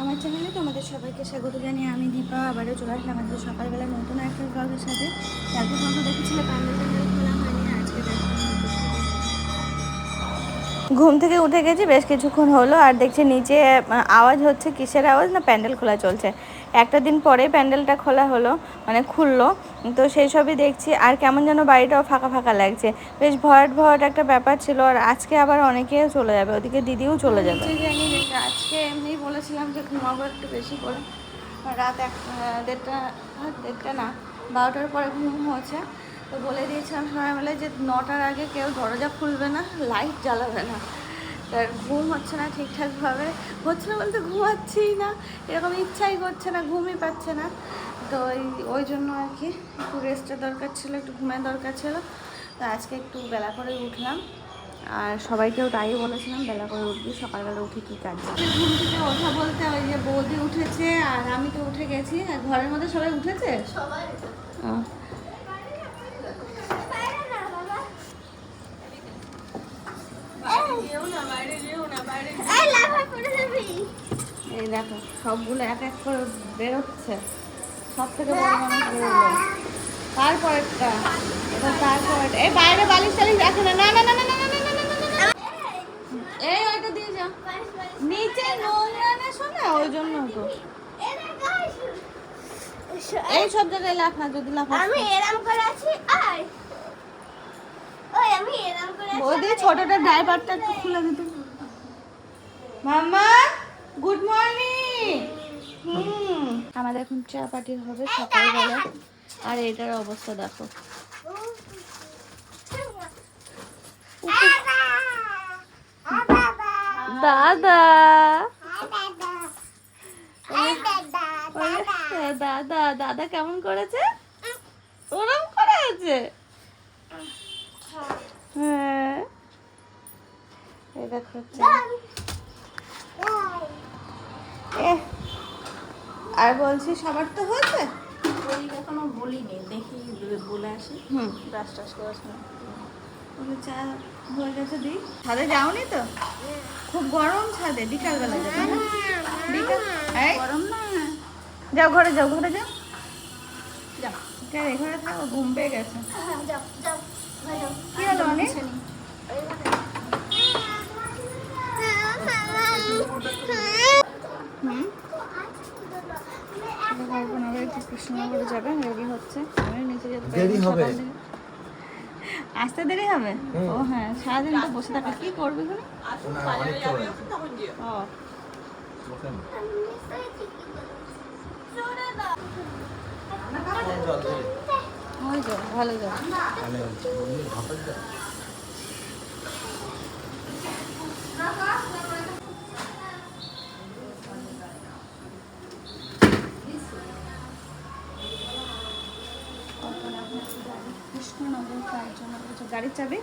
আমার চ্যানেলে তোমাদের সবাইকে স্বাগত জানিয়ে আমি দীপা আবারও চলে আসলাম আমাদের সকালবেলা নতুন একটা ব্লগের সাথে। তারপর তোমরা দেখেছিলে প্যান্ডেল খোলা হয়নি, আজকে ঘুম থেকে উঠে গেছি বেশ কিছুক্ষণ হলো, আর দেখছি নিচে আওয়াজ হচ্ছে, কিসের আওয়াজ না প্যান্ডেল খোলা চলছে। একটা দিন পরে প্যান্ডেলটা খোলা হলো, মানে খুললো, তো সেই সবই দেখছি। আর কেমন যেন বাড়িটাও ফাঁকা ফাঁকা লাগছে, বেশ ভরাট ভরাট একটা ব্যাপার ছিল। আর আজকে আবার অনেকেও চলে যাবে, ওদিকে দিদিও চলে যাবে। জানি আজকে এমনি বলেছিলাম যে ঘুমাবো একটু বেশি করে, রাত দেড়টা না 12টার পরে ঘুম হচ্ছে। তো বলে দিয়েছিলাম সবাই মিলে যে 9টার আগে কেউ দরজা খুলবে না, লাইট জ্বালাবে না। তার ঘুম হচ্ছে না ঠিকঠাকভাবে, হচ্ছে না বলতে ঘুমাচ্ছিই না, এরকম ইচ্ছাই করছে না, ঘুমই পাচ্ছে না। তো ওই জন্য আর কি একটু রেস্টের দরকার ছিল, একটু ঘুমের দরকার ছিল। তো আজকে একটু বেলা করে উঠলাম, আর সবাইকেও তাই বলেছিলাম বেলা করে উঠবি, সকালবেলা উঠে কী কাজ। ঘুম থেকে ওঠা বলতে ওই যে বৌদি উঠেছে আর আমি তো উঠে গেছি, আর ঘরের মধ্যে সবাই উঠেছে। এই দেখো সবগুলো এক এক করে বেরোচ্ছে, সব থেকে বড় মানুষ বেরোলো, তারপরেরটা, তারপরেরটা। এই বাইরে বালিশ টালিশ রাখে না, না না না না না না না না না, এই ওইটা দিয়ে যাও, নিচে নোংরা না শোনা, ওই জন্য তো এই সব জায়গায় লাফা, যদি লাফা আমি এরকম করে আছি। আর ওই আমি এরকম করে আছি, বৌদি ছোটটা ড্রাইভারটা একটু খুলে দিত। মাম্মা গুড মর্নিং। আমাদের এখন চা পার্টি হবে সকালবেলা, আর এটার অবস্থা দেখো। দাদা দাদা দাদা কেমন করেছে, ওরম করে আছে। হ্যাঁ এই দেখো আর বলছি সবার তো হয়েছে, এখনো বলিনি, দেখি বলে আসি। ব্রাশ টাশ করে চা হয়ে গেছে। দিই ছাদে যাওনি তো, খুব গরম ছাদে, বিকালবেলা যাবে। বিকাল গরম না, যাও ঘরে যাও, ঘরে যাও যাও, ঘরে থাকো, ঘুম পেয়ে গেছে। কি হলো অনেক কৃষ্ণনগরে যাবে, রেডি হচ্ছে, আমি নিচে যেতে পারি। আসতে দেরি হবে। ও হ্যাঁ, সারাদিন তো বসে থাকা, কি করবে ভালো যাবে। কৃষ্ণনগর গাড়ির চাবি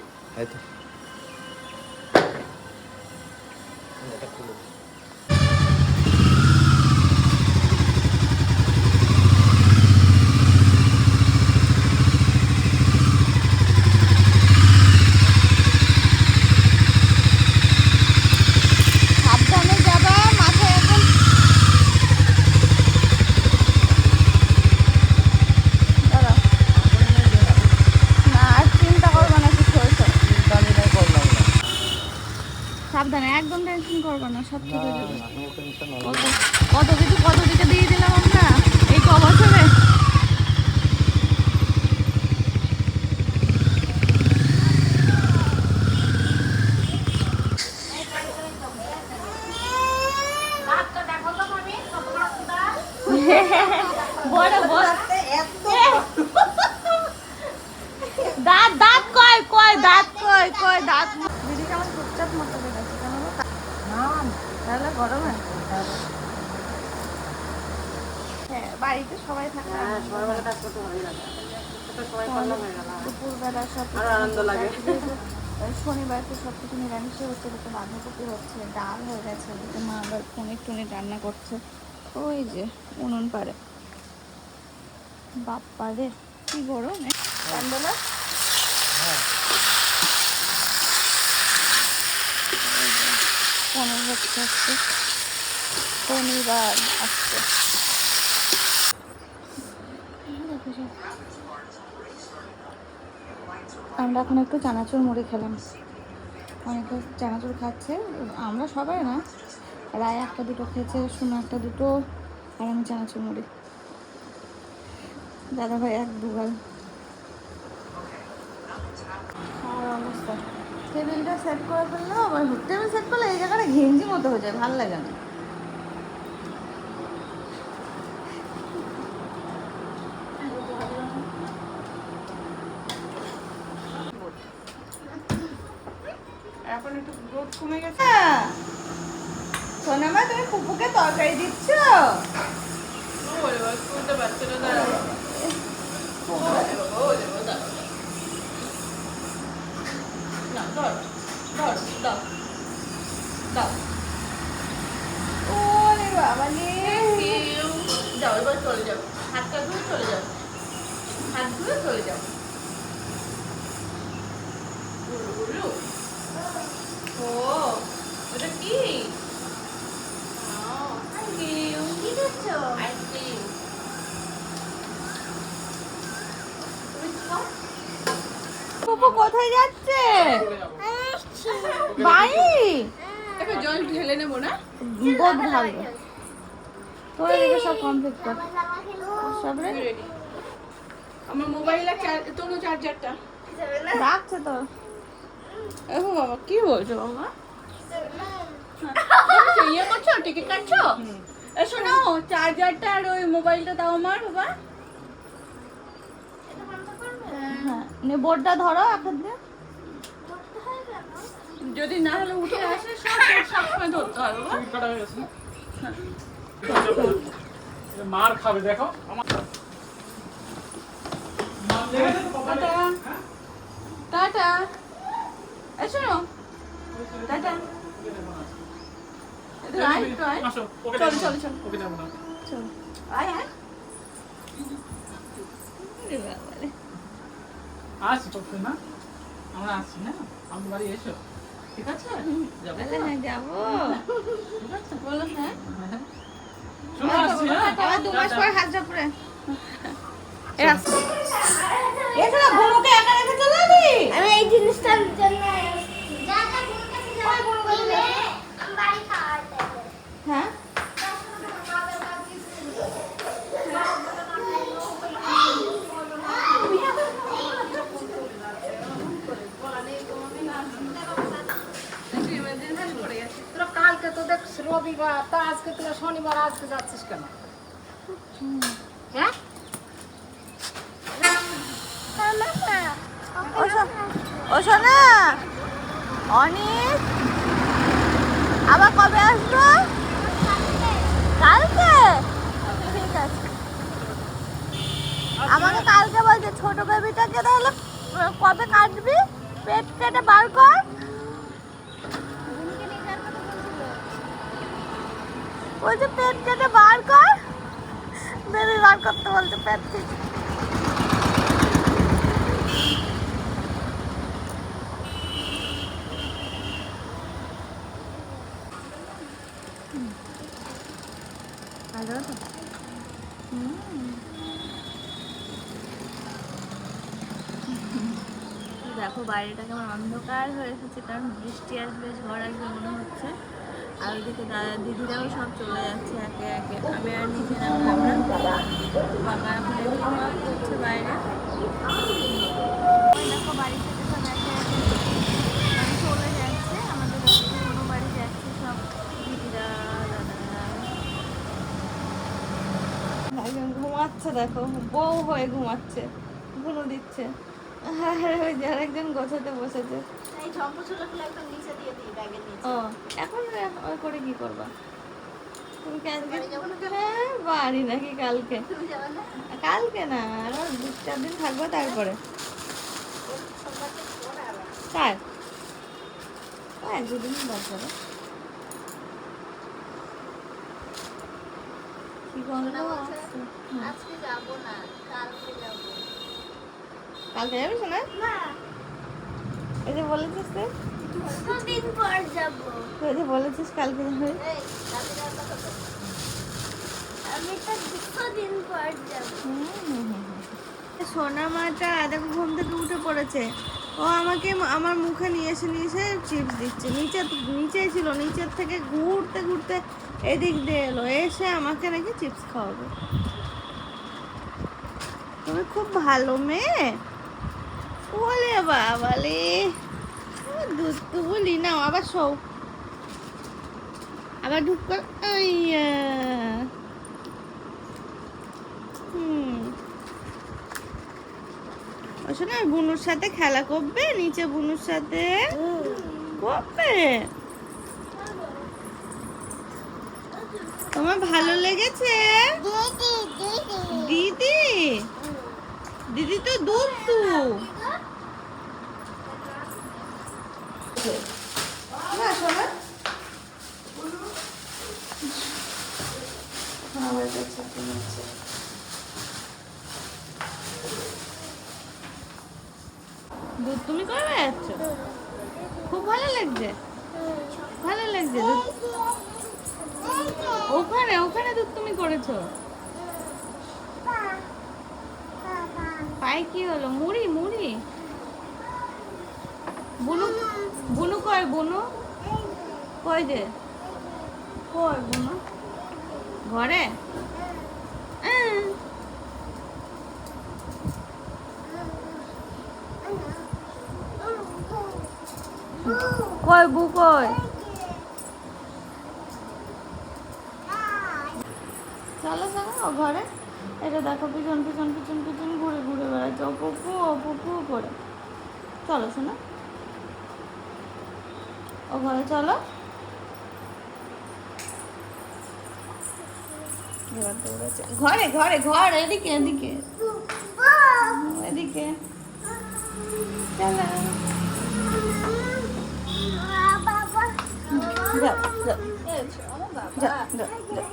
সাবধানে, একদম টেনশন করবো না, সব ঠিক হয়ে যাবে। কত কিছু কত দিকে দিয়ে দিলাম আমরা এই ক বছরে। দাঁত দাঁত কয় কয় দাঁত কয় কয় দাঁত। দিদি কেমন চুপচাপ মতো গেছে কেন, তাহলে গরমে হ্যাঁ বাড়িতে সবাই থাকে, দুপুরবেলা সব আনন্দ লাগে। শনিবার তো সব কিছু নিরামিষে হচ্ছে, এদিকে বাঁধাকপি হচ্ছে, ডাল হয়ে গেছে, এদিকে মা আবার পনির টনির রান্না করছে। ওই যে উনুন পাড়ে, বাপ্পা রে কি গরম প্যান্ডেলে। পনির হচ্ছে। শনিবার আসছে। আমরা এখন একটু চানাচুর মুড়ি খেলাম, অনেকে চানাচুর খাচ্ছে, আমরা সবাই না, রায় একটা দুটো খেয়েছে, সোনা একটা দুটো, আর আমি চানাচুর মুড়ি, দাদা ভাই এক দুগাল। আর অবস্থা টেবিলটা সেট করে ফেললো, আবার টেবিল সেট করলে এই জায়গাটা ঘেঞ্জি মতো হয়ে যায়, ভালো লাগে না। এখন একটু রোদ কমে গেছে। সোনামা তুমি পুপুকে তরকারি দিচ্ছ? ওরে বাবা রে, যাও এবার চলে যাও, হাতটা ধুয়ে চলে যাও, হাত ধুয়ে চলে যাও। ও ওটা কি? কোথায় যাচ্ছে? বাড়ি জল ঢেলে নেবো না, বোধ ঢালবো। তোর এদিকে সব কমপ্লিট কর, সব রেডি। আমার মোবাইলের তোর চার্জারটা রাখছে তো। ও বাবা কি বলছো বাবা? ইয়ে করছো, টিকিট কাটছো? শোনো চার্জারটা আর ওই মোবাইলটা দাও আমার বাবা। হ্যাঁ বোর্ডটা ধরো এখন দিয়ে, যদি না হলে উঠে আসে সব সময় ধরতে হবে। মার খাবে দেখো। টাটা, শোনো টাটা। চল চল চল চল, আয় আয়। আসছি তো না, আমরা আসছি না, আমাদের বাড়ি এসো, ঠিক আছে? যাবো যাবো, বলো হ্যাঁ। শোনো আসছি, আবার 2 মাস পর হাত পরে এছাড়া গরুকে একা রেখে চলে যাবি? আমি এই জিনিসটার জন্য যা যা গরুর কাছে যাই গরু বলবে আমি বাড়ি খাওয়াতে হবে। হ্যাঁ তোরা কালকে তো দেখ রবিবার, তা আজকে তোরা শনিবার, আজকে যাচ্ছিস কেন? হ্যাঁ ও শোনা অনেক, আবার কবে আসবো? কালকে? ঠিক আছে, আমাকে কালকে বলছে ছোট বেবিটাকে তাহলে কবে কাটবি, পেট কেটে বার কর। বলছে পেট কেটে বার কর, বেবি বার করতে বলছে পেট থেকে। দেখো বাইরেটা কেমন অন্ধকার হয়ে এসেছে, কারণ বৃষ্টি আসবে, ঝড় আসবে মনে হচ্ছে। আর ওইদিকে দাদা দিদিরাও সব চলে যাচ্ছে একে একে, আমি আর নিচে নামলাম না, বাবা এখন এক্সাম করছে বাইরে। দেখো বাড়ি থেকে সব একে একে চলে যাচ্ছে, আমাদের পুরোনো বাড়ি যাচ্ছে সব দিদিরা দাদারা। একজন ঘুমাচ্ছে, দেখো বউ হয়ে ঘুমাচ্ছে, ঘুমো দিচ্ছে। হ্যাঁ ওই যে আরেকজন গোছাতে বসেছে। ও এখন ওই করে কি করবা তুমি? হ্যাঁ বাড়ি নাকি কালকে? কালকে না, আরো 2-4 দিন থাকবো তারপরে। কার 1-2 দিন বাদ যাবে। কি গন্ধ আসছে। আজকে যাব না, কালকে যাব। কালকে যাবি না? এই যে বলেছিস তুই, 2 দিন পর যাব। তুই যে বলেছিস কালকে যাবি। এই কালকে যাওয়ার কথা তো। আমি তো 2 দিন পর যাবো। সোনা মাটা দেখো ঘুম থেকে উঠে পড়েছে। ও আমাকে আমার মুখে নিয়ে এসে চিপস দিচ্ছে। নিচে ছিল, নিচের থেকে ঘুরতে ঘুরতে এদিক দিয়ে এলো, এসে আমাকে নাকি চিপস খাওয়াবে। তুমি খুব ভালো মেয়ে। ওলে বাবালে, দুধ তো বলি না, আবার সৌ আবার ঢুক কর। আইয়া শোনা বুনুর সাথে খেলা করবে, নিচে বুনুর সাথে করবে। তোমার ভালো লেগেছে? দিদি দিদি তো দুধ তু না শোনা। আবার যাচ্ছে নিচে। দুধ তুমি করে বেড়াচ্ছ? খুব ভালো লাগছে, ভালো লাগছে দুধ। ওখানে ওখানে দুধ তুমি করেছো। পায়ে কি হলো? মুড়ি মুড়ি। বুনু বুনু কয়? বুনু কয় যে? কয় বুনু? ঘরে? কয় বু কয়? চলো চলো ও ঘরে। এটা দেখো পিছন পিছন পিছন পিছন ঘুরে ঘুরে বেড়াচ্ছে অপুপু অপুপু করে। চলো শোনো, ও ঘরে চলো। এবার দৌড়াচ্ছে ঘরে ঘরে ঘর, এদিকে এদিকে এদিকে চলো। বাবা যাও যাও এই ছো, আমার বাবা। যাও যাও যাও।